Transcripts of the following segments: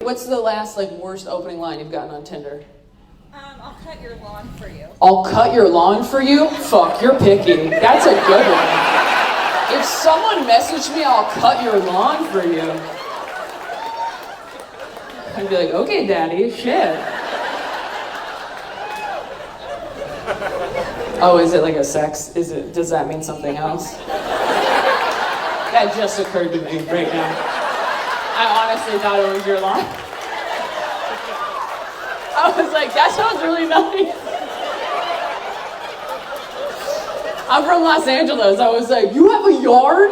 What's the last, worst opening line you've gotten on Tinder? I'll cut your lawn for you. I'll cut your lawn for you? Fuck, you're picky. That's a good one. If someone messaged me, I'll cut your lawn for you, I'd be like, okay, daddy, shit. Oh, is it like a sex? Does that mean something else? That just occurred to me right now. I honestly thought it was your lawn. I was like, that sounds really nice. I'm from Los Angeles. I was like, you have a yard?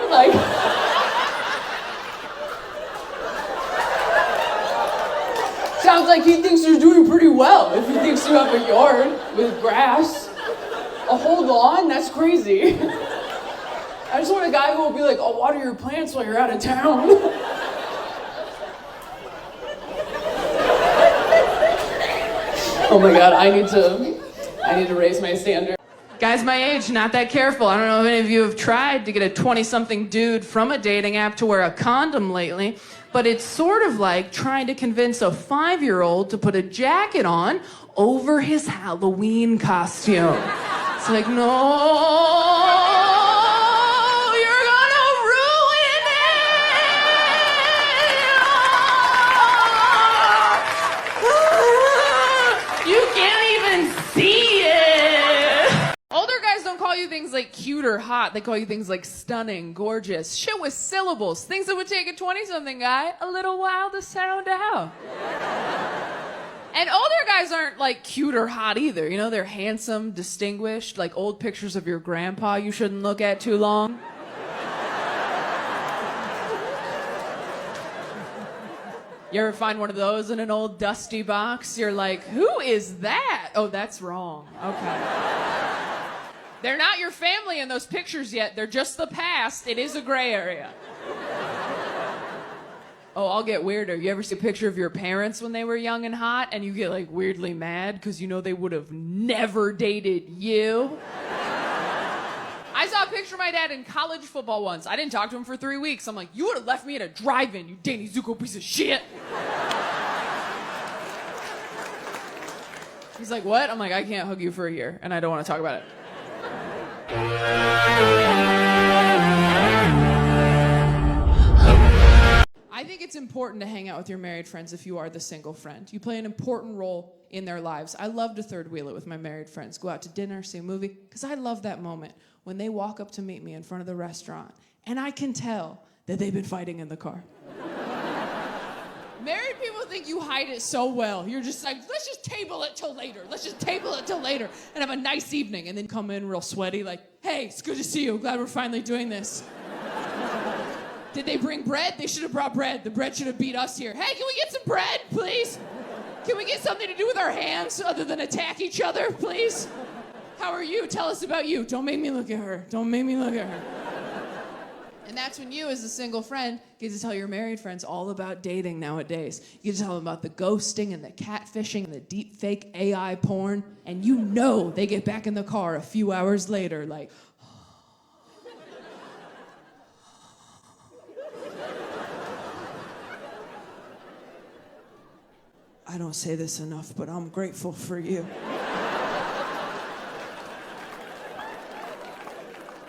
Sounds like he thinks you're doing pretty well if he thinks you have a yard with grass. A whole lawn? That's crazy. I just want a guy who will be like, I'll water your plants while you're out of town. Oh my God, I need to raise my standard. Guys my age, not that careful. I don't know if any of you have tried to get a 20-something dude from a dating app to wear a condom lately, but it's sort of like trying to convince a 5-year-old to put a jacket on over his Halloween costume. It's like, no. Things like cute or hot. They call you things like stunning, gorgeous, shit with syllables, things that would take a 20-something guy a little while to sound out. And older guys aren't cute or hot either. You know, they're handsome, distinguished, like old pictures of your grandpa you shouldn't look at too long. You ever find one of those in an old dusty box? You're like, who is that? Oh, that's wrong. Okay. They're not your family in those pictures yet. They're just the past. It is a gray area. Oh, I'll get weirder. You ever see a picture of your parents when they were young and hot and you get weirdly mad because you know they would have never dated you? I saw a picture of my dad in college football once. I didn't talk to him for 3 weeks. I'm like, you would have left me at a drive-in, you Danny Zuko piece of shit. He's like, what? I'm like, I can't hug you for a year and I don't want to talk about it. I think it's important to hang out with your married friends if you are the single friend. You play an important role in their lives. I love to third wheel it with my married friends. Go out to dinner, see a movie, because I love that moment when they walk up to meet me in front of the restaurant and I can tell that they've been fighting in the car. Married people think you hide it so well. You're just like, let's just table it till later. Let's just table it till later and have a nice evening. And then come in real sweaty like, hey, it's good to see you. Glad we're finally doing this. Did they bring bread? They should have brought bread. The bread should have beat us here. Hey, can we get some bread, please? Can we get something to do with our hands other than attack each other, please? How are you? Tell us about you. Don't make me look at her. Don't make me look at her. And that's when you, as a single friend, get to tell your married friends all about dating nowadays. You get to tell them about the ghosting and the catfishing and the deep fake AI porn. And you know they get back in the car a few hours later like, I don't say this enough, but I'm grateful for you.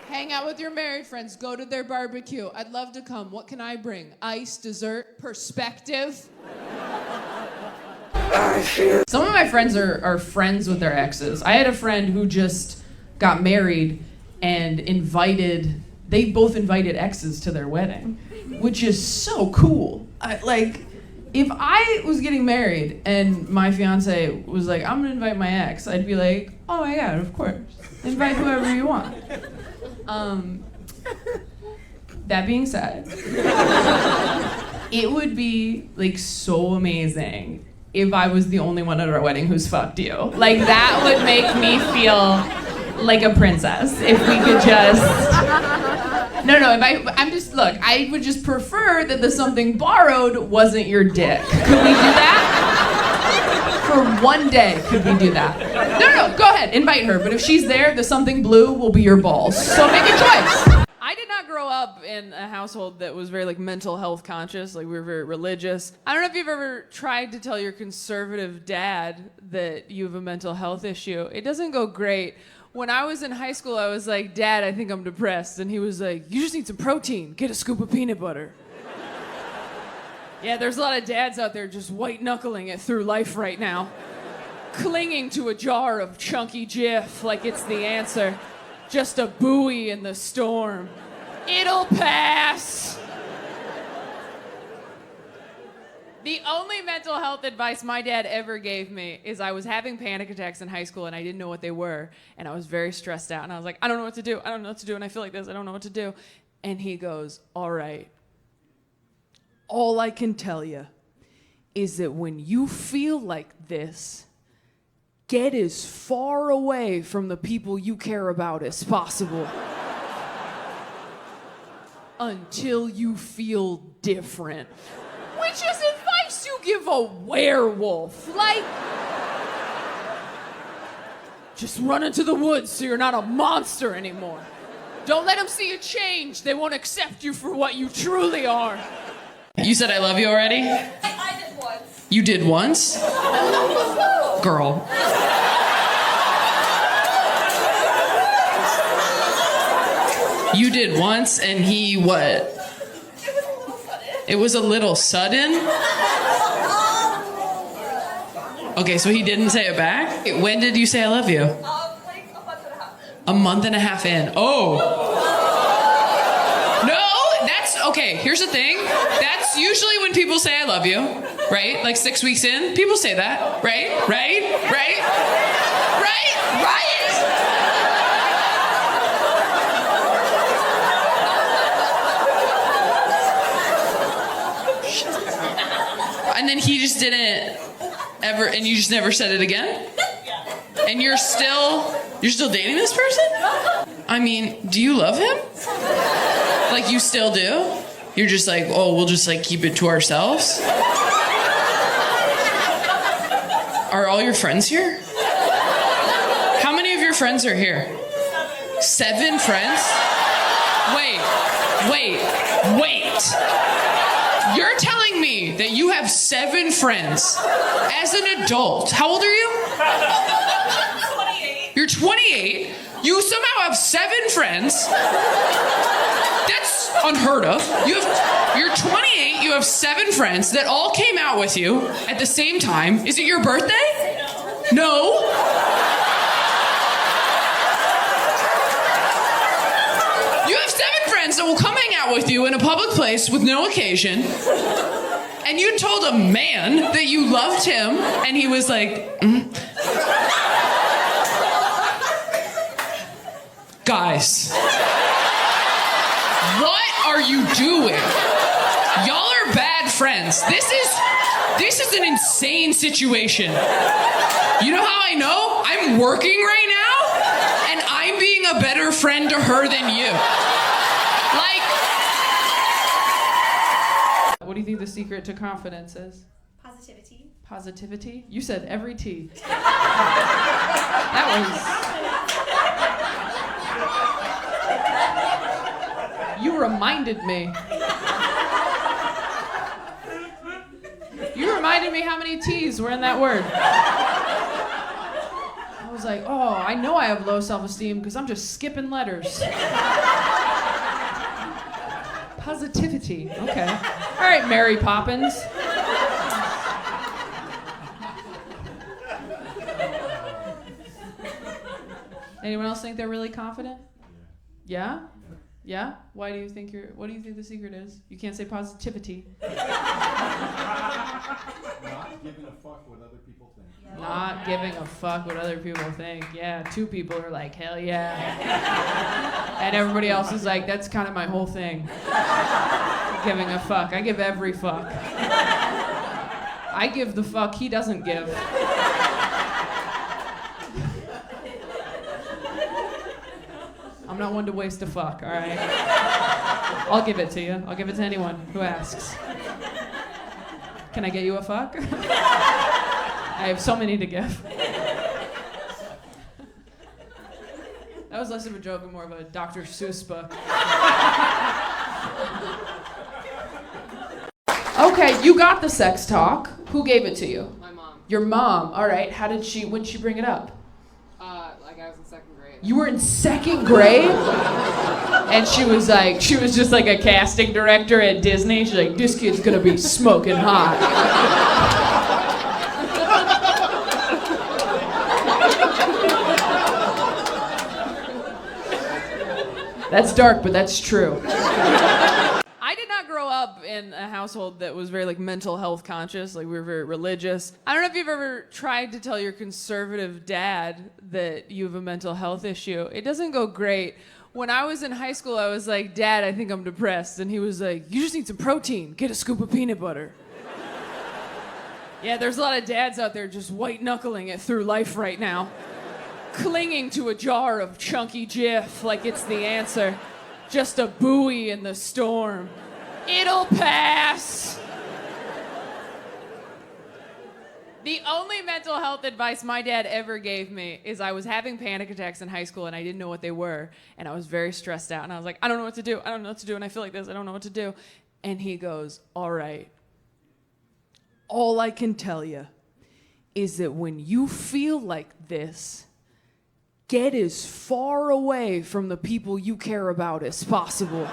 Hang out with your married friends. Go to their barbecue. I'd love to come. What can I bring? Ice, dessert, perspective. Some of my friends are friends with their exes. I had a friend who just got married and they both invited exes to their wedding, which is so cool. If I was getting married and my fiance was like, I'm gonna invite my ex, I'd be like, oh my God, of course. Invite whoever you want. That being said, it would be so amazing if I was the only one at our wedding who's fucked you. That would make me feel like a princess if we could just... No, I would just prefer that the something borrowed wasn't your dick. Could we do that? For one day, could we do that? No, go ahead, invite her. But if she's there, the something blue will be your balls. So make a choice. I did not grow up up in a household that was very like mental health conscious. Like we were very religious. I don't know if you've ever tried to tell your conservative dad that you have a mental health issue. It doesn't go great. When I was in high school, I was like, Dad, I think I'm depressed. And he was like, you just need some protein. Get a scoop of peanut butter. Yeah, there's a lot of dads out there just white-knuckling it through life right now. Clinging to a jar of chunky Jif like it's the answer. Just a buoy in the storm. It'll pass. The only mental health advice my dad ever gave me is I was having panic attacks in high school and I didn't know what they were. And I was very stressed out. And I was like, I don't know what to do. I don't know what to do. And I feel like this. I don't know what to do. And he goes, all right. All I can tell you is that when you feel like this, get as far away from the people you care about as possible. Until you feel different. Which is advice you give a werewolf. Like, just run into the woods so you're not a monster anymore. Don't let them see you change. They won't accept you for what you truly are. You said I love you already? I did once. You did once? Girl. You did once and he what? It was a little sudden? Okay, so he didn't say it back? When did you say I love you? Like a month and a half. A month and a half in. Oh. No, that's, okay, here's the thing. That's usually when people say I love you, right? Like 6 weeks in, people say that, right? Right? Right? Right? Right? And then he just didn't ever, and you just never said it again? And you're still dating this person? I mean, do you love him? Like you still do? You're just like, oh, we'll just like keep it to ourselves? Are all your friends here? How many of your friends are here? 7 friends? Wait. You're telling me that you have 7 friends as an adult. How old are you? 28. You're 28. You somehow have 7 friends. That's unheard of. You're 28. You have 7 friends that all came out with you at the same time. Is it your birthday? No. You have 7 friends that will come hang out with you in a public place with no occasion. And you told a man that you loved him, and he was like, Guys, what are you doing? Y'all are bad friends. This is an insane situation. You know how I know? I'm working right now, and I'm being a better friend to her than you. What do you think the secret to confidence is? Positivity. Positivity? You said every T. You reminded me. You reminded me how many T's were in that word. I was like, oh, I know I have low self-esteem because I'm just skipping letters. Positivity. Okay. All right, Mary Poppins. Anyone else think they're really confident? Yeah? Yeah? What do you think the secret is? You can't say positivity. Not giving a fuck what other people think. Not giving a fuck what other people think. Yeah, 2 people are like, hell yeah. And everybody else is like, that's kind of my whole thing. Giving a fuck. I give every fuck. I give the fuck he doesn't give. I'm not one to waste a fuck, all right? I'll give it to you. I'll give it to anyone who asks. Can I get you a fuck? I have so many to give. That was less of a joke and more of a Dr. Seuss book. Okay, you got the sex talk. Who gave it to you? My mom. Your mom. All right. When did she bring it up? Like I was in second grade. You were in second grade? And she was just like a casting director at Disney. She's like, this kid's gonna be smoking hot. That's dark, but that's true. I did not grow up in a household that was very like mental health conscious. Like we were very religious. I don't know if you've ever tried to tell your conservative dad that you have a mental health issue. It doesn't go great. When I was in high school, I was like, Dad, I think I'm depressed. And he was like, you just need some protein. Get a scoop of peanut butter. Yeah, there's a lot of dads out there just white knuckling it through life right now. Clinging to a jar of chunky Jif like it's the answer. Just a buoy in the storm. It'll pass. The only mental health advice my dad ever gave me is I was having panic attacks in high school and I didn't know what they were. And I was very stressed out. And I was like, I don't know what to do. I don't know what to do. And I feel like this. I don't know what to do. And he goes, all right. All I can tell you is that when you feel like this, get as far away from the people you care about as possible.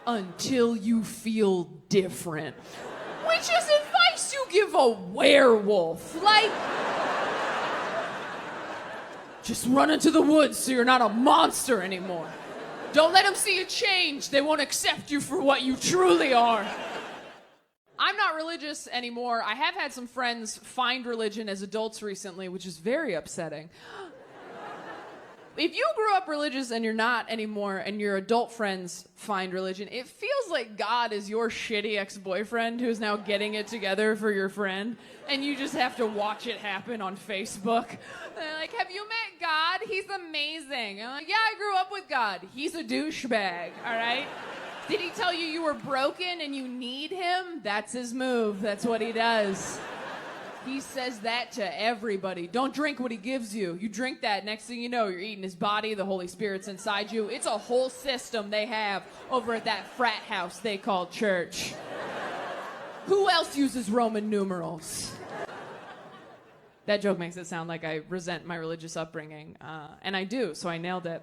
Until you feel different. Which is advice you give a werewolf. Like, just run into the woods so you're not a monster anymore. Don't let them see you change. They won't accept you for what you truly are. I'm not religious anymore. I have had some friends find religion as adults recently, which is very upsetting. If you grew up religious and you're not anymore, and your adult friends find religion, it feels like God is your shitty ex-boyfriend who's now getting it together for your friend, and you just have to watch it happen on Facebook. They're like, have you met God? He's amazing. I'm like, yeah, I grew up with God. He's a douchebag, all right? Did he tell you you were broken and you need him? That's his move. That's what he does. He says that to everybody. Don't drink what he gives you. You drink that, next thing you know, you're eating his body, the Holy Spirit's inside you. It's a whole system they have over at that frat house they call church. Who else uses Roman numerals? That joke makes it sound like I resent my religious upbringing, and I do, so I nailed it.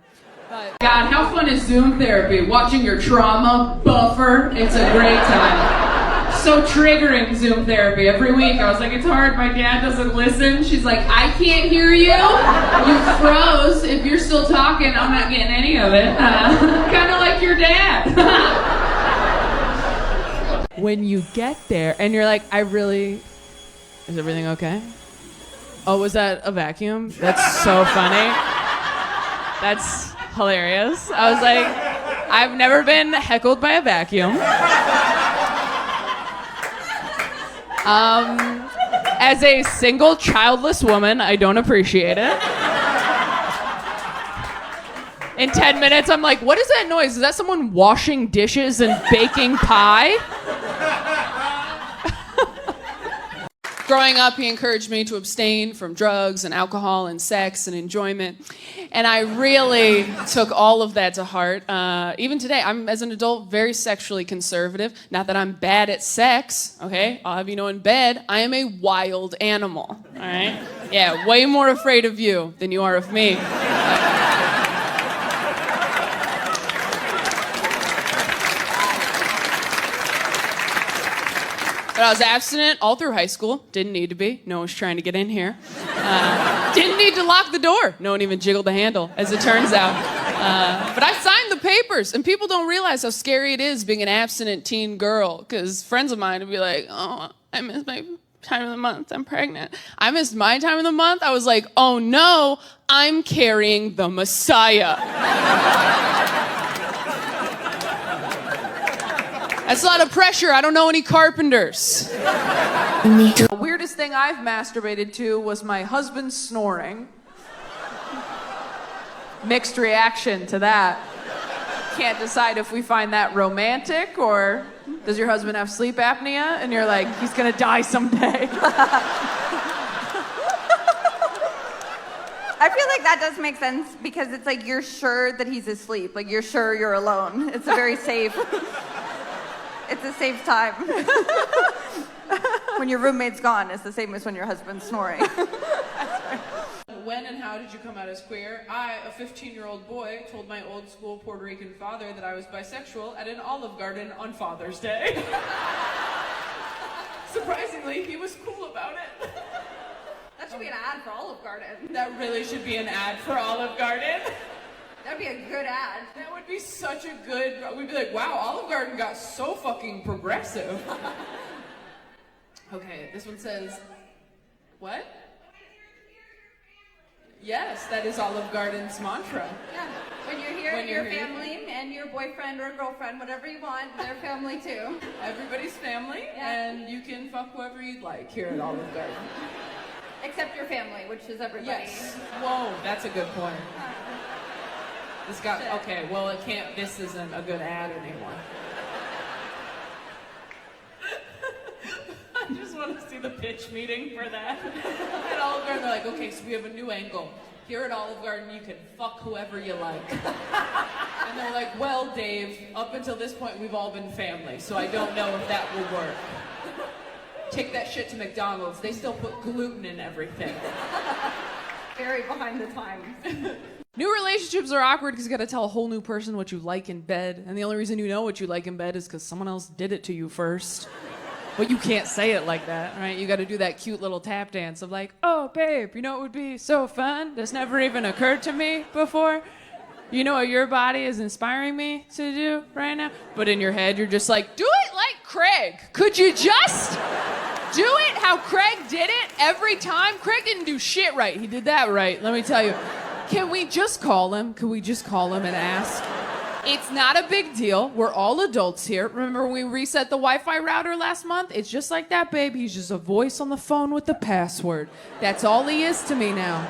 But God, how fun is Zoom therapy? Watching your trauma buffer, it's a great time. So triggering, Zoom therapy. Every week I was like, it's hard, my dad doesn't listen. She's like, I can't hear you. You froze. If you're still talking, I'm not getting any of it. Kind of like your dad. When you get there and you're like, is everything okay? Oh, was that a vacuum? That's so funny. That's hilarious. I was like, I've never been heckled by a vacuum. As a single childless woman, I don't appreciate it. In 10 minutes, I'm like, what is that noise? Is that someone washing dishes and baking pie? Growing up, he encouraged me to abstain from drugs and alcohol and sex and enjoyment. And I really took all of that to heart. Even today, I'm, as an adult, very sexually conservative. Not that I'm bad at sex, okay? I'll have you know, in bed, I am a wild animal, all right? Yeah, way more afraid of you than you are of me. But I was abstinent all through high school. Didn't need to be. No one was trying to get in here. Didn't need to lock the door. No one even jiggled the handle, as it turns out. But I signed the papers, and people don't realize how scary it is being an abstinent teen girl, because friends of mine would be like, oh, I missed my time of the month. I'm pregnant. I missed my time of the month. I was like, oh no, I'm carrying the Messiah. That's a lot of pressure. I don't know any carpenters. The weirdest thing I've masturbated to was my husband snoring. Mixed reaction to that. Can't decide if we find that romantic or does your husband have sleep apnea? And you're like, he's gonna die someday. I feel like that does make sense because it's like you're sure that he's asleep. Like you're sure you're alone. It's a very safe. It's a safe time. When your roommate's gone, it's the same as when your husband's snoring. When and how did you come out as queer? I, a 15-year-old boy, told my old school Puerto Rican father that I was bisexual at an Olive Garden on Father's Day. Surprisingly, he was cool about it. That should be an ad for Olive Garden. That really should be an ad for Olive Garden. That'd be a good ad. That would be such a good, we'd be like, wow, Olive Garden got so fucking progressive. Okay, this one says, what? Yes, that is Olive Garden's mantra. Yeah. When you're here, your family and your boyfriend or girlfriend, whatever you want, they're family too. Everybody's family, and you can fuck whoever you'd like here at Olive Garden. Except your family, which is everybody. Yes. Whoa, that's a good point. This got, okay, well it can't, this isn't a good ad anymore. I just want to see the pitch meeting for that. At Olive Garden, they're like, okay, so we have a new angle. Here at Olive Garden, you can fuck whoever you like. And they're like, well, Dave, up until this point, we've all been family, so I don't know if that will work. Take that shit to McDonald's. They still put gluten in everything. Very behind the times. New relationships are awkward because you gotta tell a whole new person what you like in bed. And the only reason you know what you like in bed is because someone else did it to you first. But you can't say it like that, right? You gotta do that cute little tap dance of like, oh, babe, you know what would be so fun? This never even occurred to me before. You know what your body is inspiring me to do right now? But in your head, you're just like, do it like Craig. Could you just do it how Craig did it every time? Craig didn't do shit right. He did that right, let me tell you. Can we just call him? Can we just call him and ask? It's not a big deal. We're all adults here. Remember when we reset the Wi-Fi router last month? It's just like that, babe. He's just a voice on the phone with the password. That's all he is to me now.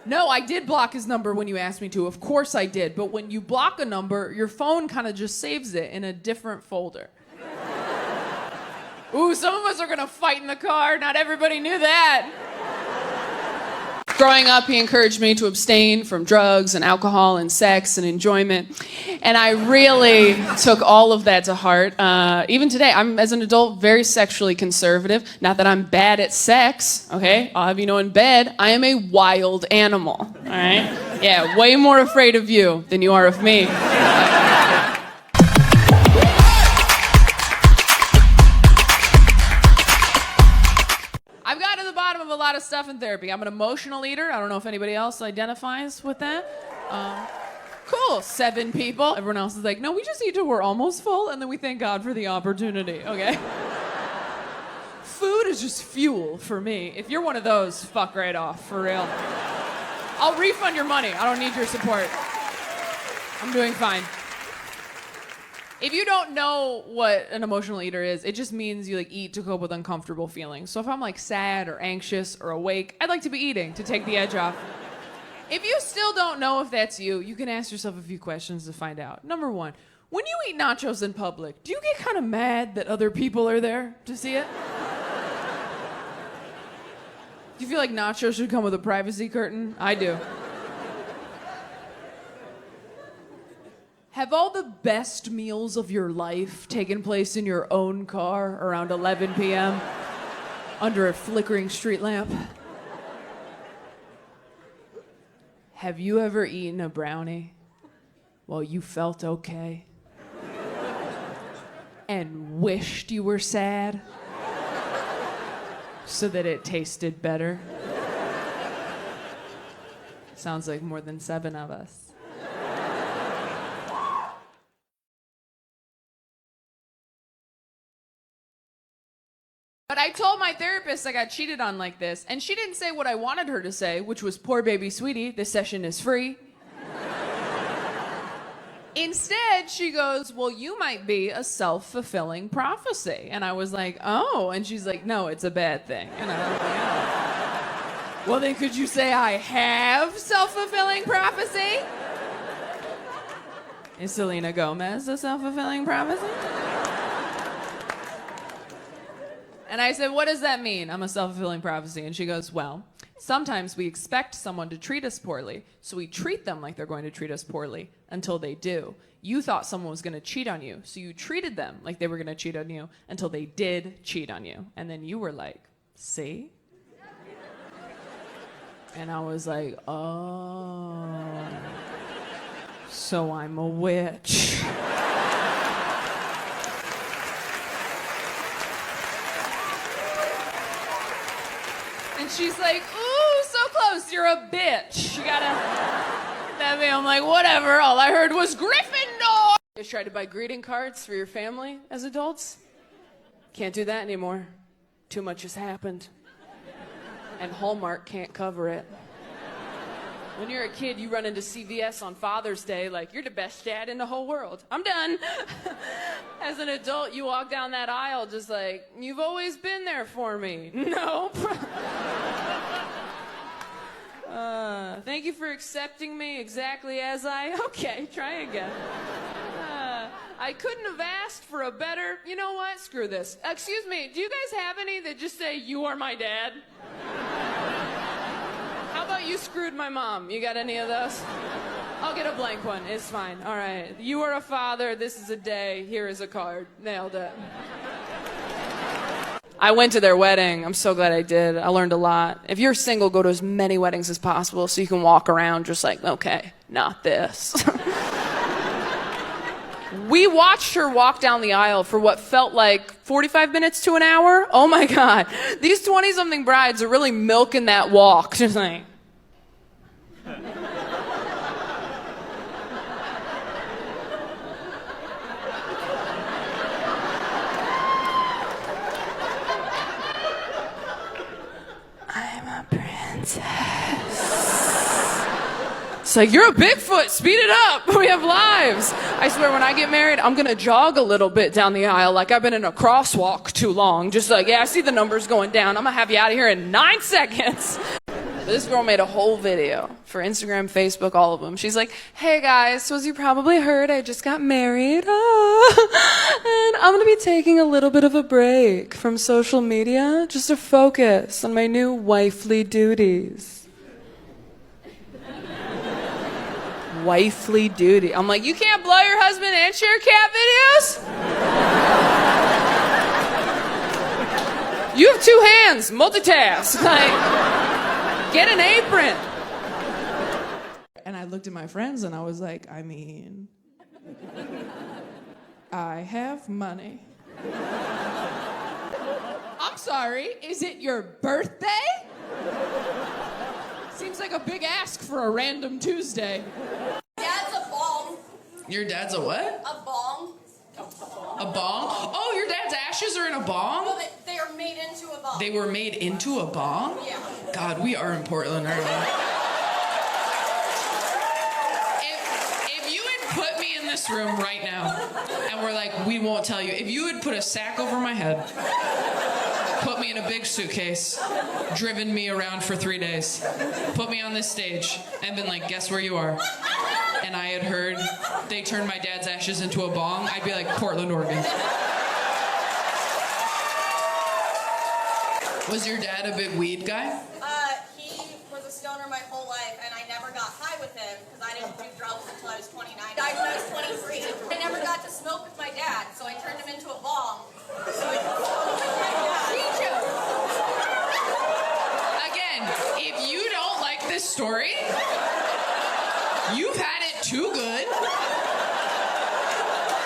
No, I did block his number when you asked me to. Of course I did. But when you block a number, your phone kind of just saves it in a different folder. Ooh, some of us are gonna fight in the car. Not everybody knew that. Growing up, he encouraged me to abstain from drugs and alcohol and sex and enjoyment. And I really took all of that to heart. Even today, I'm, as an adult, very sexually conservative. Not that I'm bad at sex, okay? I'll have you know in bed, I am a wild animal, all right? Yeah, way more afraid of you than you are of me. I've got to the bottom of a lot of stuff in therapy. I'm an emotional eater. I don't know if anybody else identifies with that. Cool, 7 people. Everyone else is like, no, we just eat till we're almost full, and then we thank God for the opportunity, okay? Food is just fuel for me. If you're one of those, fuck right off, for real. I'll refund your money. I don't need your support. I'm doing fine. If you don't know what an emotional eater is, it just means you like eat to cope with uncomfortable feelings. So if I'm like sad or anxious or awake, I'd like to be eating to take the edge off. If you still don't know if that's you, you can ask yourself a few questions to find out. Number 1, when you eat nachos in public, do you get kind of mad that other people are there to see it? Do you feel like nachos should come with a privacy curtain? I do. Have all the best meals of your life taken place in your own car around 11 p.m. under a flickering street lamp? Have you ever eaten a brownie while you felt okay and wished you were sad so that it tasted better? Sounds like more than 7 of us. But I told my therapist I got cheated on like this, and she didn't say what I wanted her to say, which was, poor baby sweetie, this session is free. Instead, she goes, well, you might be a self-fulfilling prophecy. And I was like, oh. And she's like, no, it's a bad thing. And I was like, oh. Well, then could you say I have self-fulfilling prophecy? Is Selena Gomez a self-fulfilling prophecy? And I said, what does that mean? I'm a self-fulfilling prophecy. And she goes, well, Sometimes we expect someone to treat us poorly, so we treat them like they're going to treat us poorly until they do. You thought someone was going to cheat on you, so you treated them like they were going to cheat on you until they did cheat on you. And then you were like, see? And I was like, oh, so I'm a witch. And she's like, ooh, so close, you're a bitch. You gotta that me. I'm like, whatever, all I heard was Gryffindor. You guys tried to buy greeting cards for your family as adults? Can't do that anymore. Too much has happened. And Hallmark can't cover it. When you're a kid, you run into CVS on Father's Day like, you're the best dad in the whole world. I'm done. As an adult, you walk down that aisle just like, you've always been there for me. Nope. Thank you for accepting me exactly as okay, try again. I couldn't have asked for a better, you know what, screw this. Excuse me, do you guys have any that just say, you are my dad? How about you screwed my mom? You got any of those? I'll get a blank one. It's fine. All right. You are a father. This is a day. Here is a card. Nailed it. I went to their wedding. I'm so glad I did. I learned a lot. If you're single, go to as many weddings as possible so you can walk around just like, okay, not this. We watched her walk down the aisle for what felt like 45 minutes to an hour. Oh my God. These 20-something brides are really milking that walk. Just like. I'm a princess. It's like, you're a Bigfoot, speed it up, we have lives. I swear when I get married, I'm gonna jog a little bit down the aisle like I've been in a crosswalk too long. Just like, yeah, I see the numbers going down. I'm gonna have you out of here in 9 seconds. This girl made a whole video for Instagram, Facebook, all of them. She's like, hey guys, so as you probably heard, I just got married. And I'm gonna be taking a little bit of a break from social media just to focus on my new wifely duties. Wifely duty. I'm like, you can't blow your husband and share cat videos? You have 2 hands, multitask. Like, get an apron. And I looked at my friends and I was like, I mean, I have money. I'm sorry, is it your birthday? Seems like a big ask for a random Tuesday. Dad's a bong. Your dad's a what? A bong. A bong? Oh, your dad's ashes are in a bong? No, they are made into a bong. They were made into a bong? Yeah. God, we are in Portland, aren't we? If you had put me in this room right now, and we're like, we won't tell you. If you had put a sack over my head, put me in a big suitcase, driven me around for 3 days, put me on this stage, and been like, guess where you are? And I had heard they turned my dad's ashes into a bong, I'd be like, Portland, Oregon. Was your dad a big weed guy? He was a stoner my whole life, and I never got high with him because I didn't do drugs until I was 29. I died when I was 23. I never got to smoke with my dad, so I turned him into a bong. So I could smoke with my dad. Again, if you don't like this story, you've had it too good.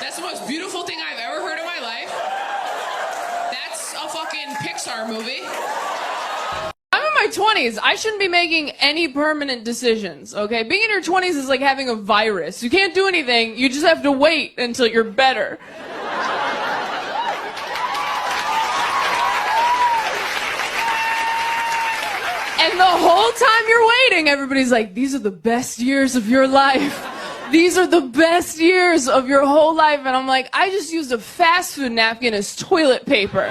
That's the most beautiful thing I've ever heard in my life. That's a fucking Pixar movie. I'm in my 20s. I shouldn't be making any permanent decisions, okay? Being in your 20s is like having a virus. You can't do anything. You just have to wait until you're better. And the whole time you're waiting, everybody's like, these are the best years of your life. These are the best years of your whole life. And I'm like, I just used a fast food napkin as toilet paper.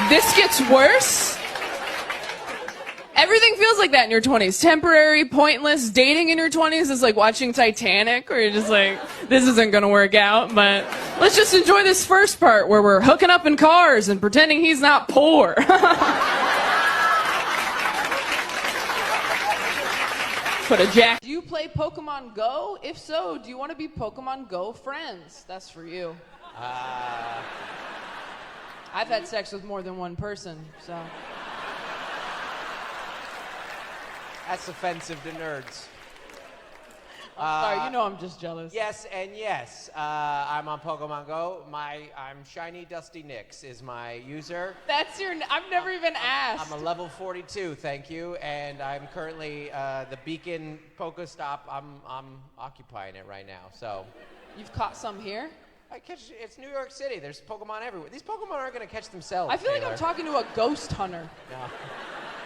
This gets worse. Everything feels like that in your 20s. Temporary, pointless. Dating in your 20s is like watching Titanic, where you're just like, this isn't gonna work out, but Let's just enjoy this first part where we're hooking up in cars and pretending he's not poor. Put a jack. Do you play Pokemon Go? If so, do you want to be Pokemon Go friends? That's for you. I've had sex with more than one person, so. That's offensive to nerds. Sorry, you know I'm just jealous. Yes and yes. I'm on Pokemon Go. I'm Shiny Dusty Nix is my user. That's your. I've never even asked. I'm a level 42, thank you, and I'm currently the Beacon Pokestop. I'm occupying it right now. So. You've caught some here? It's New York City. There's Pokemon everywhere. These Pokemon aren't going to catch themselves. I feel like Taylor. I'm talking to a ghost hunter. No.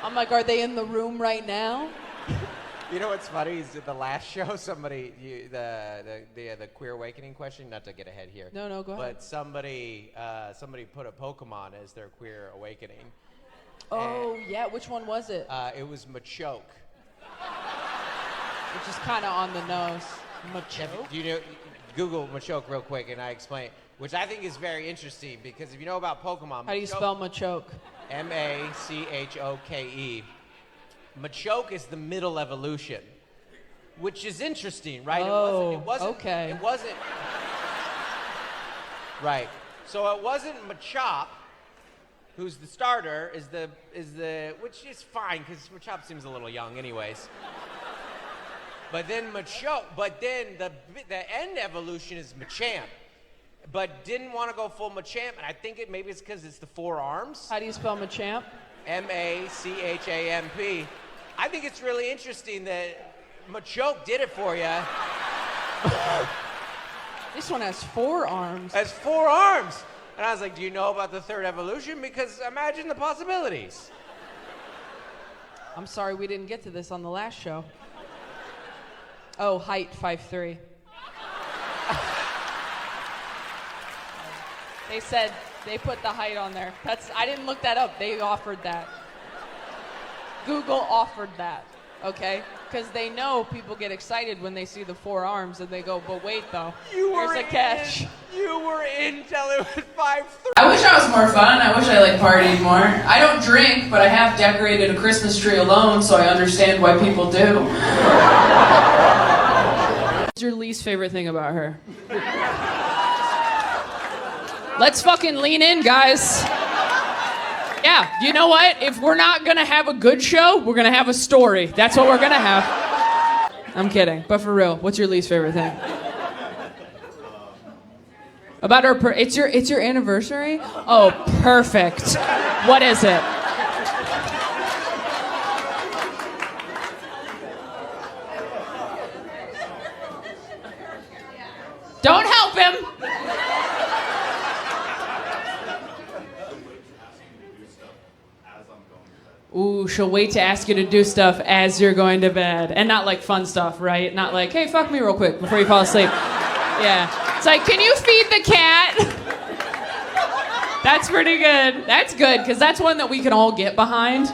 I'm like, are they in the room right now? You know what's funny is at the last show, somebody, the queer awakening question, not to get ahead here. No, go ahead. But somebody put a Pokemon as their queer awakening. Oh, yeah, which one was it? It was Machoke. Which is kind of on the nose. Machoke? You know, Google Machoke real quick and I explain it, which I think is very interesting because if you know about Pokemon. How do you spell Machoke? Machoke. Machoke is the middle evolution, which is interesting, right? Oh, it wasn't. okay. It wasn't. Right. So it wasn't Machop, who's the starter, is the which is fine because Machop seems a little young, anyways. But then Machoke. But then the end evolution is Machamp. But didn't want to go full Machamp, and I think maybe it's because it's the 4 arms. How do you spell Machamp? Machamp. I think it's really interesting that Machoke did it for you. This one has 4 arms. Has 4 arms. And I was like, do you know about the 3rd evolution? Because imagine the possibilities. I'm sorry we didn't get to this on the last show. Oh, height 5'3". They said they put the height on there. I didn't look that up. They offered that. Google offered that, okay? Because they know people get excited when they see the 4 arms and they go, but wait though, there's a catch. You were in till it was 5'3". I wish I was more fun. I wish I partied more. I don't drink, but I have decorated a Christmas tree alone, so I understand why people do. What's your least favorite thing about her? Let's fucking lean in, guys. Yeah, you know what? If we're not gonna have a good show, we're gonna have a story. That's what we're gonna have. I'm kidding, but for real, what's your least favorite thing? About her, it's your anniversary? Oh, perfect. What is it? Don't help him. Ooh, she'll wait to ask you to do stuff as you're going to bed. And not fun stuff, right? Not hey, fuck me real quick before you fall asleep. Yeah. It's can you feed the cat? That's pretty good. That's good, because that's one that we can all get behind.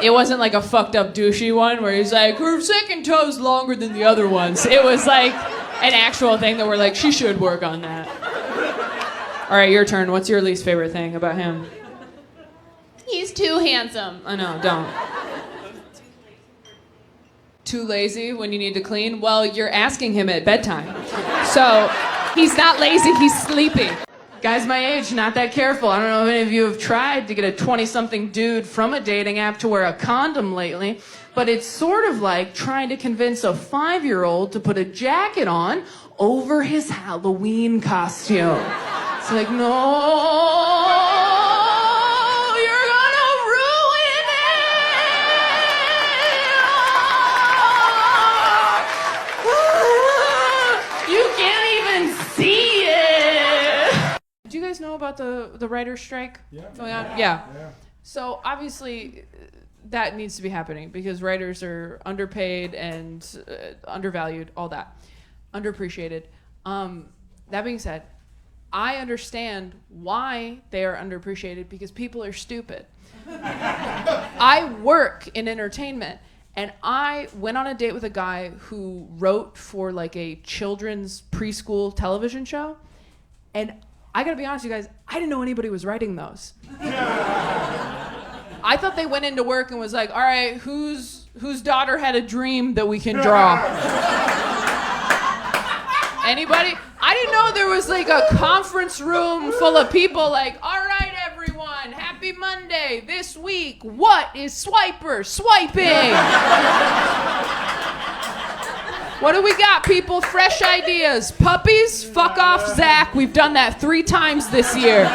It wasn't a fucked up douchey one where he's her second toe's longer than the other ones. It was an actual thing that we're she should work on that. All right, your turn. What's your least favorite thing about him? He's too handsome. I know, don't. Too lazy when you need to clean? Well, you're asking him at bedtime. So, he's not lazy, he's sleepy. Guys my age, not that careful. I don't know if any of you have tried to get a 20-something dude from a dating app to wear a condom lately, but it's sort of like trying to convince a 5-year-old to put a jacket on over his Halloween costume. It's no... Do you guys know about the writer's strike going on? Yeah. So obviously that needs to be happening because writers are underpaid and undervalued, all that, underappreciated. That being said, I understand why they are underappreciated because people are stupid. I work in entertainment and I went on a date with a guy who wrote for a children's preschool television show. And I gotta be honest, you guys, I didn't know anybody was writing those. I thought they went into work and was like, all right, whose daughter had a dream that we can draw? Anybody? I didn't know there was like a conference room full of people like, all right, everyone, happy Monday. This week, what is Swiper swiping? What do we got, people? Fresh ideas. Puppies? Fuck off, Zach. We've done that 3 times this year.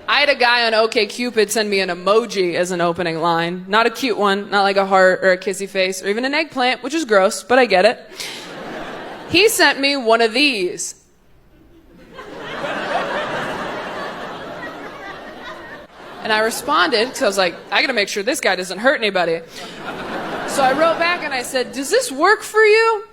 I had a guy on OkCupid send me an emoji as an opening line. Not a cute one, not like a heart or a kissy face or even an eggplant, which is gross, but I get it. He sent me one of these. And I responded, because I was like, I gotta make sure this guy doesn't hurt anybody. So I wrote back and I said, does this work for you?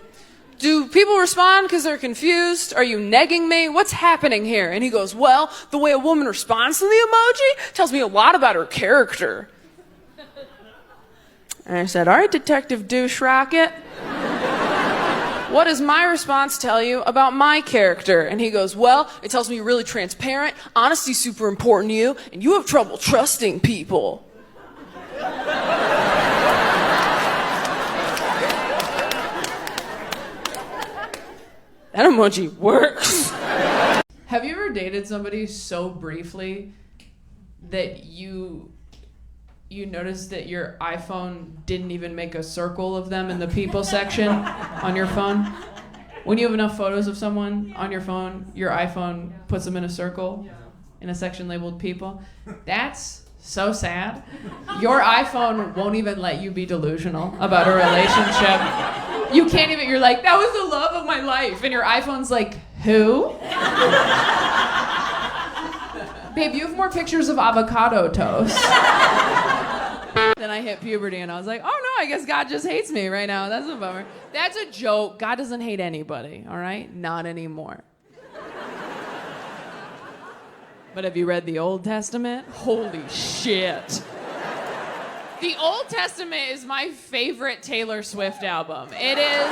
Do people respond because they're confused? Are you negging me? What's happening here? And he goes, well, the way a woman responds to the emoji tells me a lot about her character. And I said, all right, Detective Douche Rocket. What does my response tell you about my character? And he goes, well, it tells me you're really transparent, honesty's super important to you, and you have trouble trusting people. That emoji works. Have you ever dated somebody so briefly that you noticed that your iPhone didn't even make a circle of them in the people section on your phone? When you have enough photos of someone on your phone, your iPhone puts them in a circle in a section labeled people. That's so sad. Your iPhone won't even let you be delusional about a relationship. You can't even, you're like, that was the love of my life. And your iPhone's like, who? Babe, you have more pictures of avocado toast. Then I hit puberty and I was like, oh no, I guess God just hates me right now. That's a bummer. That's a joke. God doesn't hate anybody, all right? Not anymore. But have you read the Old Testament? Holy shit. The Old Testament is my favorite Taylor Swift album. It is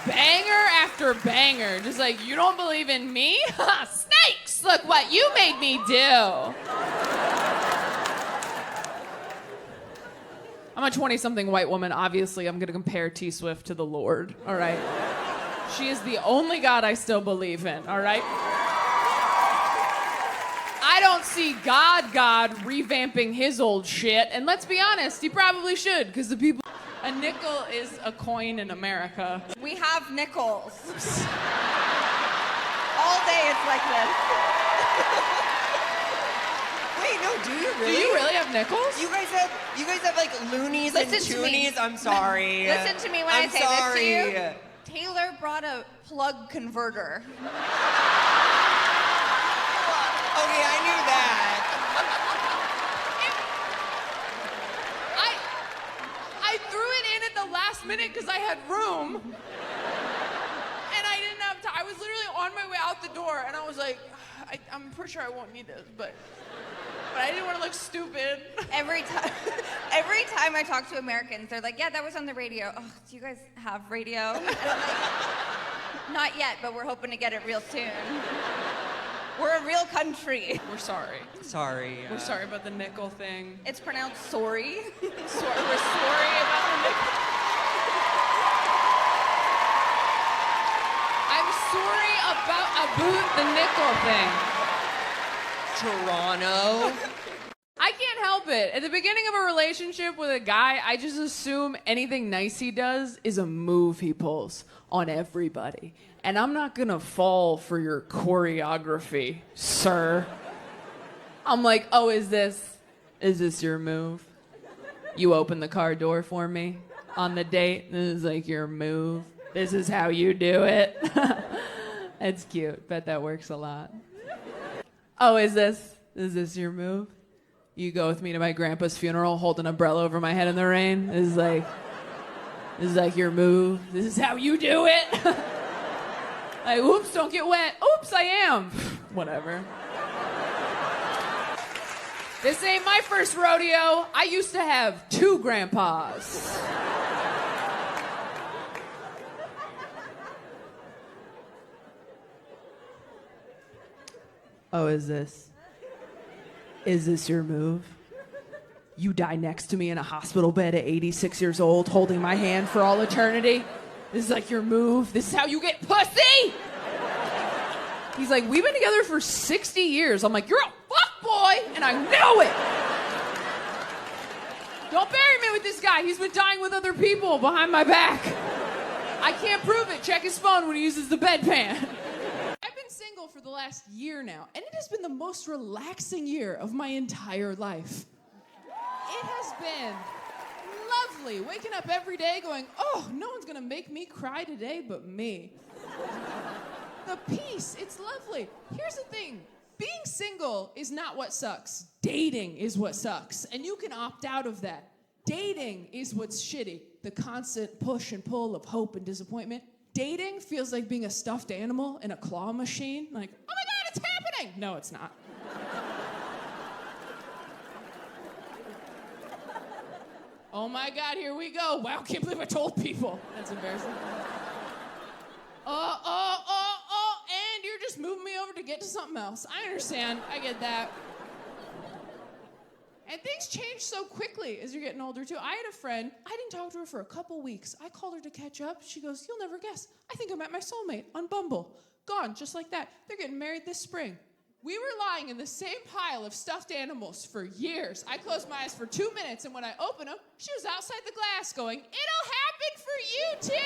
banger after banger. Just like, you don't believe in me? Snakes, look what you made me do. I'm a 20-something white woman. Obviously, I'm gonna compare T Swift to the Lord, all right? She is the only God I still believe in, all right? I don't see God revamping his old shit, and let's be honest, he probably should, because the people... A nickel is a coin in America. We have nickels. All day it's like this. Wait, no, do you really? Do you really have nickels? You guys have like loonies and Listen to me. toonies? I'm sorry. Listen to me when I I'm say sorry. this to you. Taylor brought a plug converter. Okay, I knew that. I threw it in at the last minute because I had room. And I didn't have time. I was literally on my way out the door and I was like, I'm pretty sure I won't need this, but I didn't want to look stupid. Every time I talk to Americans, they're like, yeah, that was on the radio. Oh, do you guys have radio? And I'm like, not yet, but we're hoping to get it real soon. We're a real country. We're sorry. Sorry. We're sorry about the nickel thing. It's pronounced sorry. We're sorry about the nickel. I'm sorry about the nickel thing. Toronto. I can't help it. At the beginning of a relationship with a guy, I just assume anything nice he does is a move he pulls on everybody. And I'm not gonna fall for your choreography, sir. I'm like, oh, is this your move? You open the car door for me on the date? This is like your move? This is how you do it? It's cute. Bet that works a lot. Oh, is this your move? You go with me to my grandpa's funeral, hold an umbrella over my head in the rain? This is like your move? This is how you do it? Like, oops, don't get wet. Oops, I am. Whatever. This ain't my first rodeo. I used to have 2 grandpas. Oh, is this your move? You die next to me in a hospital bed at 86 years old, holding my hand for all eternity? This is like your move? This is how you get pussy? He's like, we've been together for 60 years. I'm like, you're a fuckboy, and I know it. Don't bury me with this guy. He's been dying with other people behind my back. I can't prove it. Check his phone when he uses the bedpan. I've been single for the last year now, and it has been the most relaxing year of my entire life. It has been lovely waking up every day going, oh, no one's gonna make me cry today but me. The peace, it's lovely. Here's the thing, being single is not what sucks. Dating is what sucks, and you can opt out of that. Dating is what's shitty, the constant push and pull of hope and disappointment. Dating feels like being a stuffed animal in a claw machine, like, oh my God, it's happening! No, it's not. Oh my God, here we go. Wow, can't believe I told people. That's embarrassing. And you're just moving me over to get to something else. I understand, I get that. And things change so quickly as you're getting older too. I had a friend, I didn't talk to her for a couple weeks. I called her to catch up. She goes, you'll never guess. I think I met my soulmate on Bumble. Gone, just like that. They're getting married this spring. We were lying in the same pile of stuffed animals for years. I closed my eyes for 2 minutes, and when I opened them, she was outside the glass going, it'll happen for you too!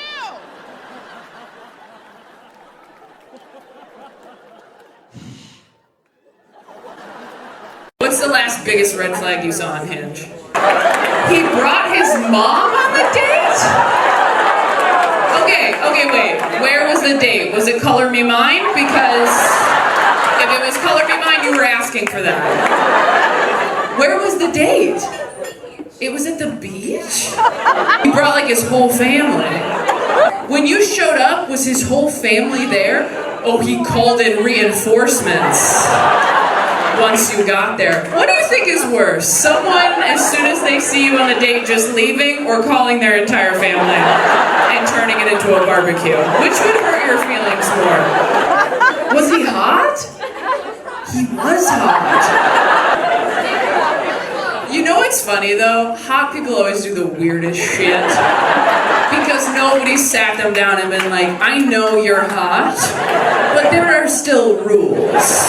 What's the last biggest red flag you saw on Hinge? He brought his mom on the date? Okay, wait. Where was the date? Was it Color Me Mine? Because if it was Color Me Mine, you were asking for that. Where was the date? It was at the beach? He brought like his whole family. When you showed up, was his whole family there? Oh, he called in reinforcements once you got there. What do you think is worse? Someone, as soon as they see you on the date, just leaving, or calling their entire family and turning it into a barbecue? Which would hurt your feelings more? Was he hot? He was hot. You know what's funny though? Hot people always do the weirdest shit. Because nobody sat them down and been like, I know you're hot, but there are still rules.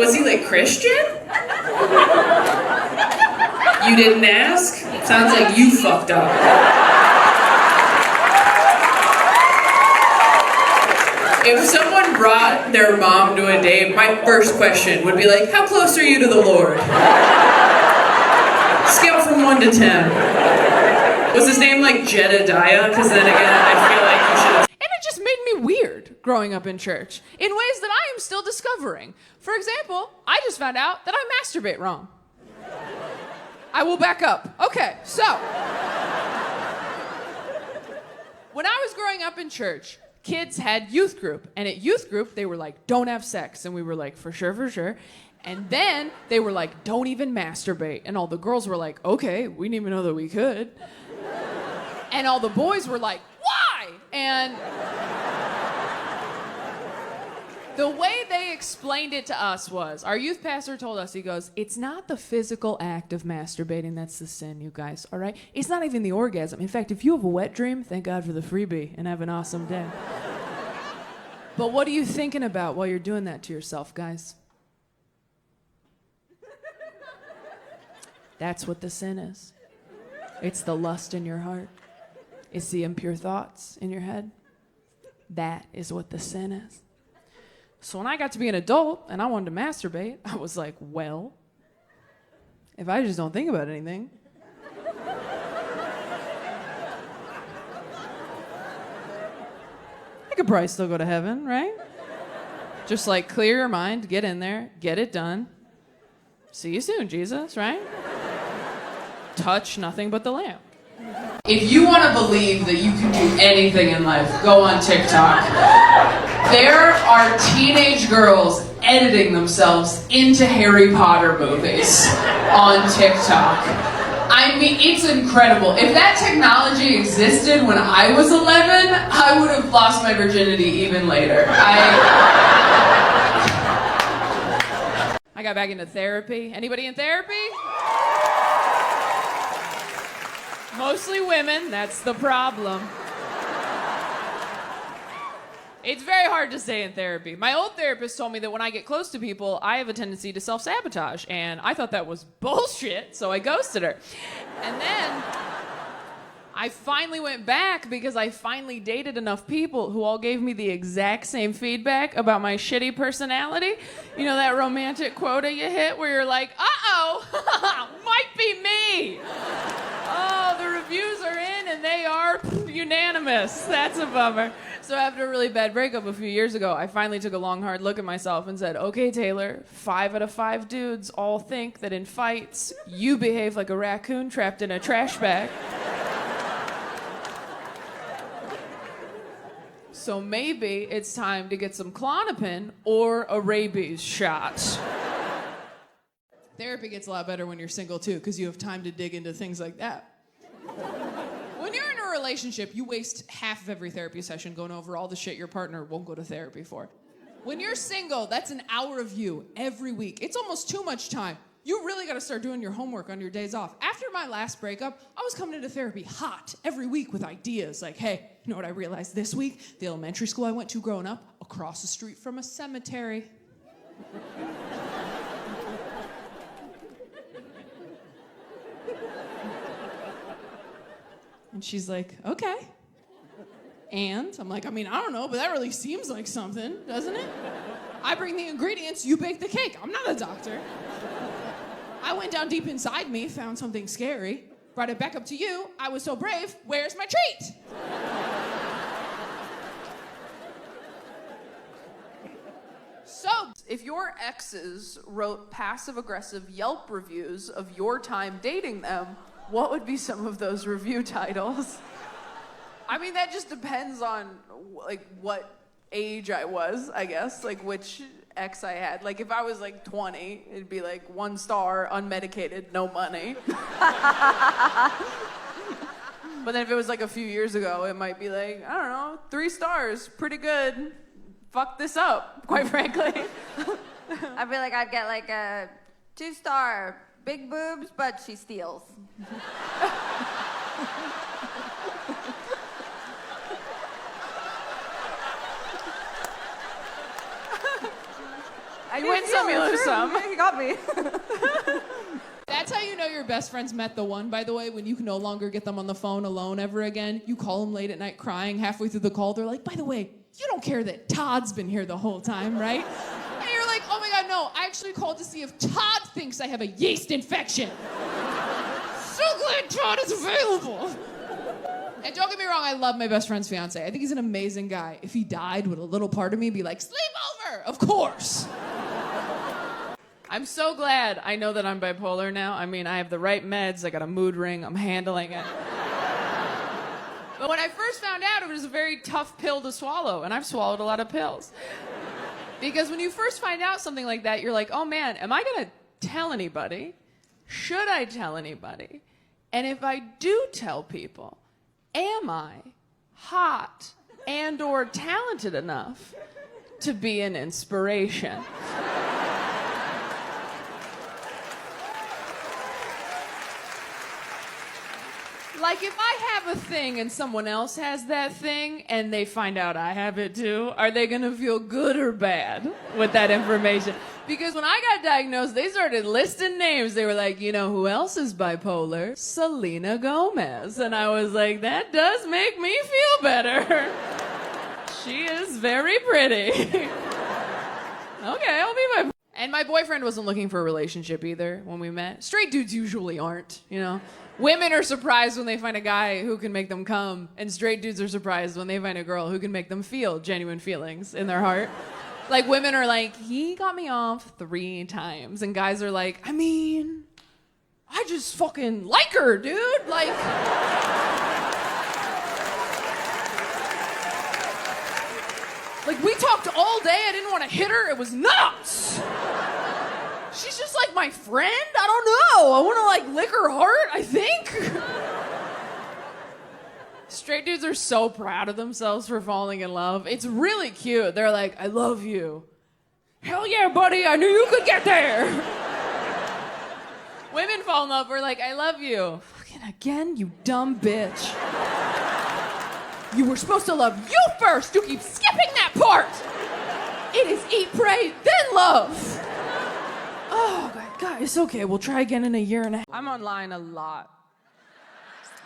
Was he like Christian? You didn't ask? Sounds like you fucked up. If someone brought their mom to a date, my first question would be like, how close are you to the Lord? Scale from 1 to 10. Was his name like Jedediah? Because then again, I feel like you should have... And it just made me weird growing up in church in ways that I am still discovering. For example, I just found out that I masturbate wrong. I will back up. Okay, so when I was growing up in church, kids had youth group, and at youth group they were like, don't have sex, and we were like, for sure. And then they were like, don't even masturbate, and all the girls were like, okay, we didn't even know that we could. And all the boys were like, why? And the way they explained it to us was, our youth pastor told us, he goes, it's not the physical act of masturbating that's the sin, you guys, all right? It's not even the orgasm. In fact, if you have a wet dream, thank God for the freebie and have an awesome day. But what are you thinking about while you're doing that to yourself, guys? That's what the sin is. It's the lust in your heart. It's the impure thoughts in your head. That is what the sin is. So when I got to be an adult and I wanted to masturbate, I was like, well, if I just don't think about anything, I could probably still go to heaven, right? Just like clear your mind, get in there, get it done. See you soon, Jesus, right? Touch nothing but the lamp. If you want to believe that you can do anything in life, go on TikTok. There are teenage girls editing themselves into Harry Potter movies on TikTok. I mean, it's incredible. If that technology existed when I was 11, I would have lost my virginity even later. I got back into therapy. Anybody in therapy? Mostly women, that's the problem. It's very hard to stay in therapy. My old therapist told me that when I get close to people, I have a tendency to self-sabotage, and I thought that was bullshit, so I ghosted her. And then I finally went back because I finally dated enough people who all gave me the exact same feedback about my shitty personality. You know that romantic quota you hit where you're like, uh-oh, might be me. Oh, the reviews are in and they are unanimous. That's a bummer. So after a really bad breakup a few years ago, I finally took a long, hard look at myself and said, okay, Taylor, 5 out of 5 dudes all think that in fights, you behave like a raccoon trapped in a trash bag. So maybe it's time to get some Klonopin or a rabies shot. Therapy gets a lot better when you're single too, because you have time to dig into things like that. When you're in a relationship, you waste half of every therapy session going over all the shit your partner won't go to therapy for. When you're single, that's an hour of you every week. It's almost too much time. You really got to start doing your homework on your days off. After my last breakup, I was coming into therapy hot every week with ideas like, hey, you know what I realized this week? The elementary school I went to growing up, across the street from a cemetery. And she's like, okay. And I'm like, I mean, I don't know, but that really seems like something, doesn't it? I bring the ingredients, you bake the cake. I'm not a doctor. I went down deep inside me, found something scary, brought it back up to you. I was so brave. Where's my treat? So, if your exes wrote passive-aggressive Yelp reviews of your time dating them, what would be some of those review titles? I mean, that just depends on, like, what age I was, I guess. Like, which ex I had. Like, if I was, like, 20, it'd be, like, 1 star, unmedicated, no money. But then if it was, like, a few years ago, it might be, like, I don't know, 3 stars, pretty good. Fuck this up, quite frankly. I feel like I'd get, like, a 2-star, big boobs, but she steals. You win some, you lose some. You got me. That's how you know your best friends met the one, by the way, when you can no longer get them on the phone alone ever again. You call them late at night crying. Halfway through the call, they're like, by the way, you don't care that Todd's been here the whole time, right? And you're like, oh my God, no. I actually called to see if Todd thinks I have a yeast infection. So glad Todd is available. And don't get me wrong, I love my best friend's fiance. I think he's an amazing guy. If he died, would a little part of me be like, sleep over? Of course. I'm so glad I know that I'm bipolar now. I mean, I have the right meds. I got a mood ring. I'm handling it. But when I first found out, it was a very tough pill to swallow, and I've swallowed a lot of pills. Because when you first find out something like that, you're like, oh man, am I gonna tell anybody? Should I tell anybody? And if I do tell people, am I hot and or talented enough to be an inspiration? Like, if I have a thing and someone else has that thing and they find out I have it too, are they gonna feel good or bad with that information? Because when I got diagnosed, they started listing names. They were like, you know who else is bipolar? Selena Gomez. And I was like, that does make me feel better. She is very pretty. Okay, I'll be bipolar. And my boyfriend wasn't looking for a relationship either when we met. Straight dudes usually aren't, you know? Women are surprised when they find a guy who can make them come, and straight dudes are surprised when they find a girl who can make them feel genuine feelings in their heart. Like, women are like, he got me off 3 times, and guys are like, I mean, I just fucking like her, dude. Like, we talked all day. I didn't want to hit her. It was nuts. She's just like my friend? I don't know. I want to like lick her heart, I think. Straight dudes are so proud of themselves for falling in love. It's really cute. They're like, I love you. Hell yeah, buddy, I knew you could get there. Women fall in love, we're like, I love you. Fucking again, you dumb bitch. You were supposed to love you first. You keep skipping that part. It is eat, pray, then love. Oh, God, it's okay. We'll try again in a year and a half. I'm online a lot.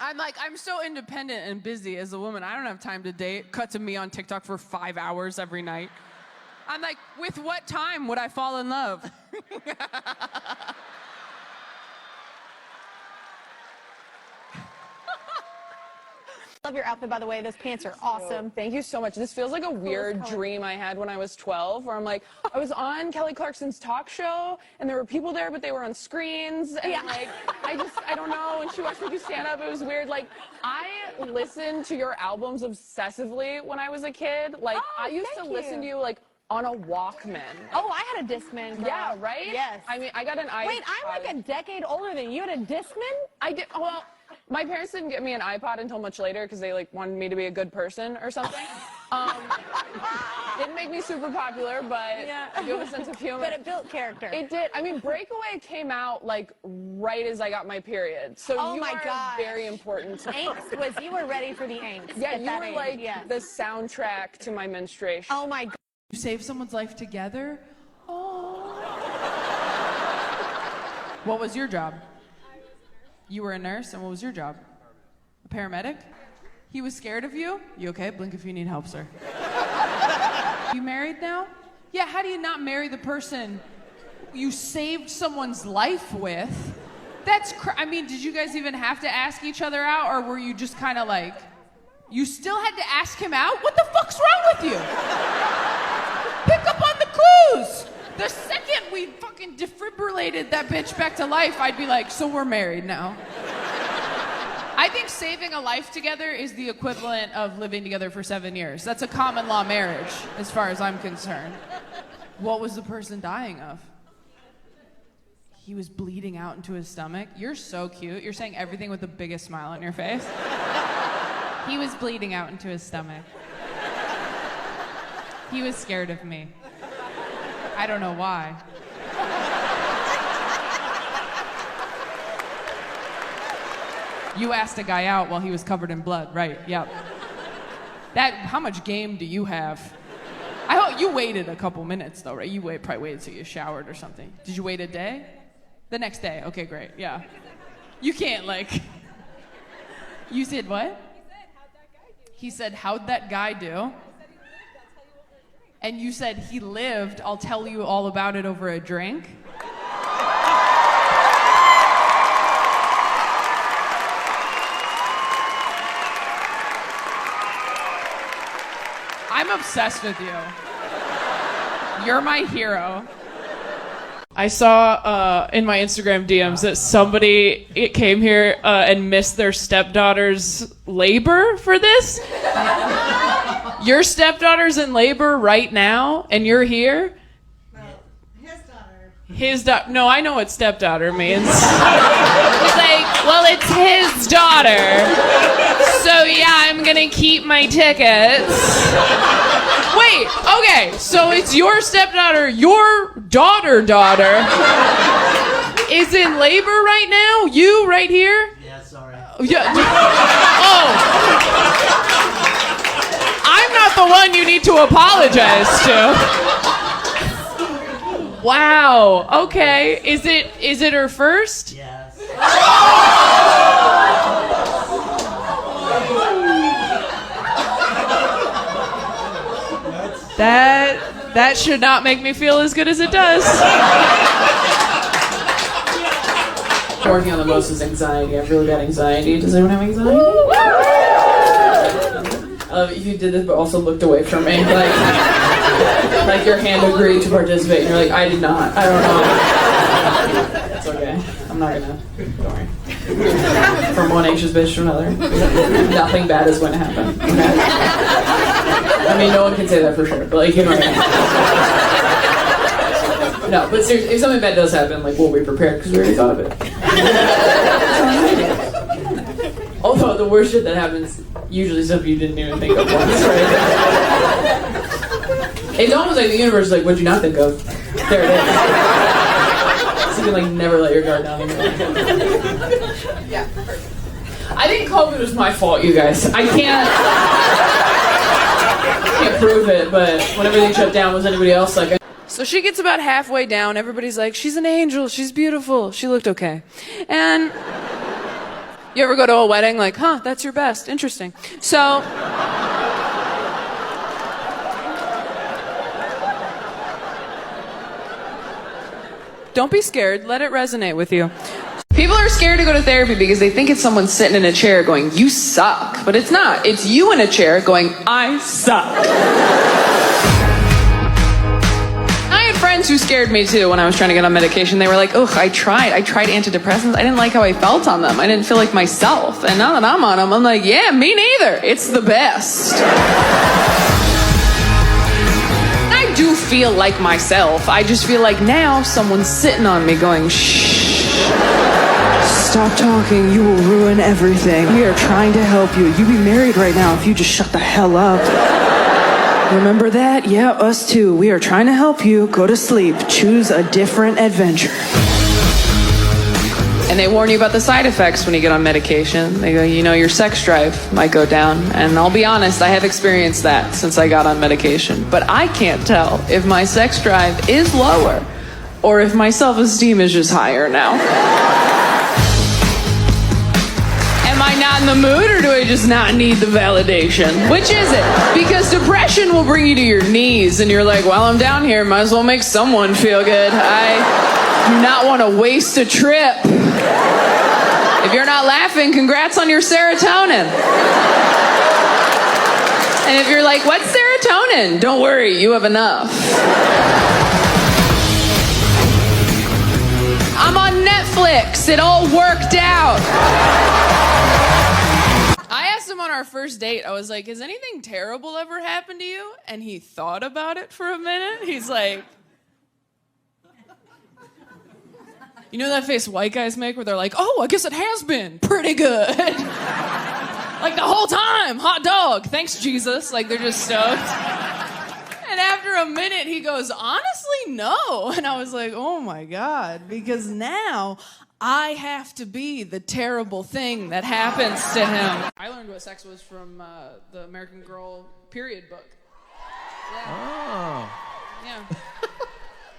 I'm so independent and busy as a woman. I don't have time to date. Cut to me on TikTok for 5 hours every night. I'm like, with what time would I fall in love? Love your outfit, by the way. Those pants are awesome. Thank you so much. This feels like a weird dream I had when I was 12, where I'm like, I was on Kelly Clarkson's talk show, and there were people there, but they were on screens, and like, I don't know, and she watched me do stand-up. It was weird. Like, I listened to your albums obsessively when I was a kid. Like, I used to listen to you, like, on a Walkman. Oh, I had a Discman, girl. Yeah, right? Yes. I mean, I got an iPod. Wait, I'm like a decade older than you. You had a Discman? I did, well, my parents didn't get me an iPod until much later because they like wanted me to be a good person or something. Didn't make me super popular, but Yeah. I do have a sense of humor. But it built character. It did. I mean, Breakaway came out like right as I got my period. So Oh you my are gosh. very important to me. Angst was, you were ready for the angst. Yeah, at you that were age. like Yes. the soundtrack to my menstruation. Oh my God. You save someone's life together? Oh. What was your job? You were a nurse, and what was your job? A paramedic? He was scared of you? You okay? Blink if you need help, sir. You married now? Yeah, how do you not marry the person you saved someone's life with? I mean, did you guys even have to ask each other out, or were you just kind of like, you still had to ask him out? What the fuck's wrong with you? Pick up on the clues. The second we fucking defibrillated that bitch back to life, I'd be like, so we're married now. I think saving a life together is the equivalent of living together for 7 years. That's a common law marriage, as far as I'm concerned. What was the person dying of? He was bleeding out into his stomach. You're so cute. You're saying everything with the biggest smile on your face. He was bleeding out into his stomach. He was scared of me. I don't know why. You asked a guy out while he was covered in blood, right? Yep. How much game do you have? I hope you waited a couple minutes though, right? You probably waited till you showered or something. Did you wait a day? The next day. Okay, great. Yeah. You can't You said what? He said, how'd that guy do? And you said, he lived, I'll tell you all about it over a drink. I'm obsessed with you. You're my hero. I saw in my Instagram DMs that somebody came here and missed their stepdaughter's labor for this. Your stepdaughter's in labor right now, and you're here? His daughter. No, I know what stepdaughter means. It's like, well, it's his daughter. So yeah, I'm gonna keep my tickets. Wait, okay, so it's your stepdaughter, your daughter is in labor right now? You right here? Yeah, sorry. Yeah. Oh. I'm not the one you need to apologize to. Wow. Okay. Is it her first? Yes. That should not make me feel as good as it does. Working on the most is anxiety. I have really bad anxiety. Does anyone have anxiety? If you did this but also looked away from me, like your hand agreed to participate, and you're like, I did not. I don't know. It's okay. I'm not gonna. Don't worry. From one anxious bitch to another, nothing bad is going to happen. Okay? I mean, no one can say that for sure, but like, you know what I mean. No, but seriously, if something bad does happen, like, we'll be prepared because we already thought of it. Although the worst shit that happens usually stuff you didn't even think of once, right? It's almost like the universe is like, what'd you not think of? There it is. So you can like never let your guard down anymore. Yeah, perfect. I think COVID was my fault, you guys. I can't prove it, but when everything shut down, was anybody else like? So she gets about halfway down. Everybody's like, she's an angel. She's beautiful. She looked okay. And you ever go to a wedding like, huh, that's your best. Interesting. So don't be scared. Let it resonate with you. People are scared to go to therapy because they think it's someone sitting in a chair going, you suck. But it's not. It's you in a chair going, I suck. I had friends who scared me too when I was trying to get on medication. They were like, ugh, I tried antidepressants. I didn't like how I felt on them. I didn't feel like myself. And now that I'm on them, I'm like, yeah, me neither. It's the best. I do feel like myself. I just feel like now someone's sitting on me going, shh. Stop talking, you will ruin everything. We are trying to help you. You'd be married right now if you just shut the hell up. Remember that? Yeah, us too. We are trying to help you. Go to sleep. Choose a different adventure. And they warn you about the side effects when you get on medication. They go, you know, your sex drive might go down. And I'll be honest, I have experienced that since I got on medication. But I can't tell if my sex drive is lower or if my self-esteem is just higher now. Am I not in the mood, or do I just not need the validation? Which is it? Because depression will bring you to your knees, and you're like, well, I'm down here, might as well make someone feel good. I do not want to waste a trip. If you're not laughing, congrats on your serotonin. And if you're like, what's serotonin? Don't worry, you have enough. I'm on Netflix. It all worked out. I asked him on our first date, I was like, has anything terrible ever happened to you? And he thought about it for a minute. He's like, you know that face white guys make where they're like, oh, I guess it has been pretty good. Like the whole time, hot dog. Thanks, Jesus. Like they're just stoked. And after a minute, he goes, honestly, no. And I was like, oh my God, because now I have to be the terrible thing that happens to him. I learned what sex was from the American Girl period book. Yeah. Oh. Yeah.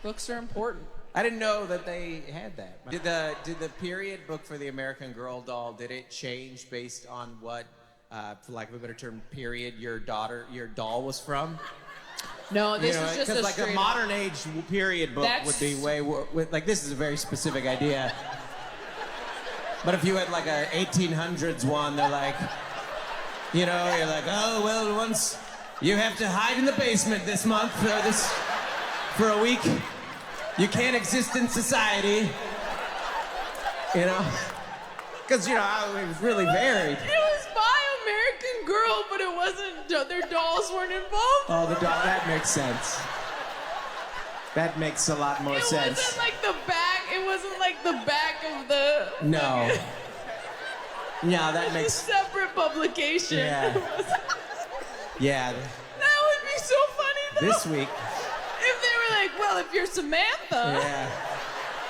Books are important. I didn't know that they had that. Did the period book for the American Girl doll, did it change based on what, for lack of a better term, period your doll was from? No, this is just because a like a modern age period book would be way like this is a very specific idea. But if you had like a 1800s one, they're like, you know, you're like, oh well, once you have to hide in the basement this month for a week. You can't exist in society, you know, because you know it was really varied. It was by American Girl, but it wasn't. Their dolls weren't involved. Oh, the doll. That makes sense. That makes a lot more sense. It wasn't like the back. It wasn't like the back of the. No. Yeah, that makes. It's a separate publication. Yeah. Yeah. That would be so funny though. This week. If they were like, well, if you're Samantha, yeah.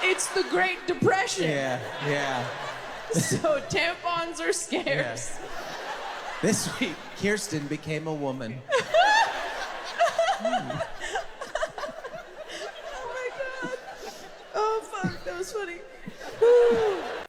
It's the Great Depression. Yeah, yeah. So tampons are scarce. Yeah. This week, Kirsten became a woman. Oh my God. Oh fuck, that was funny.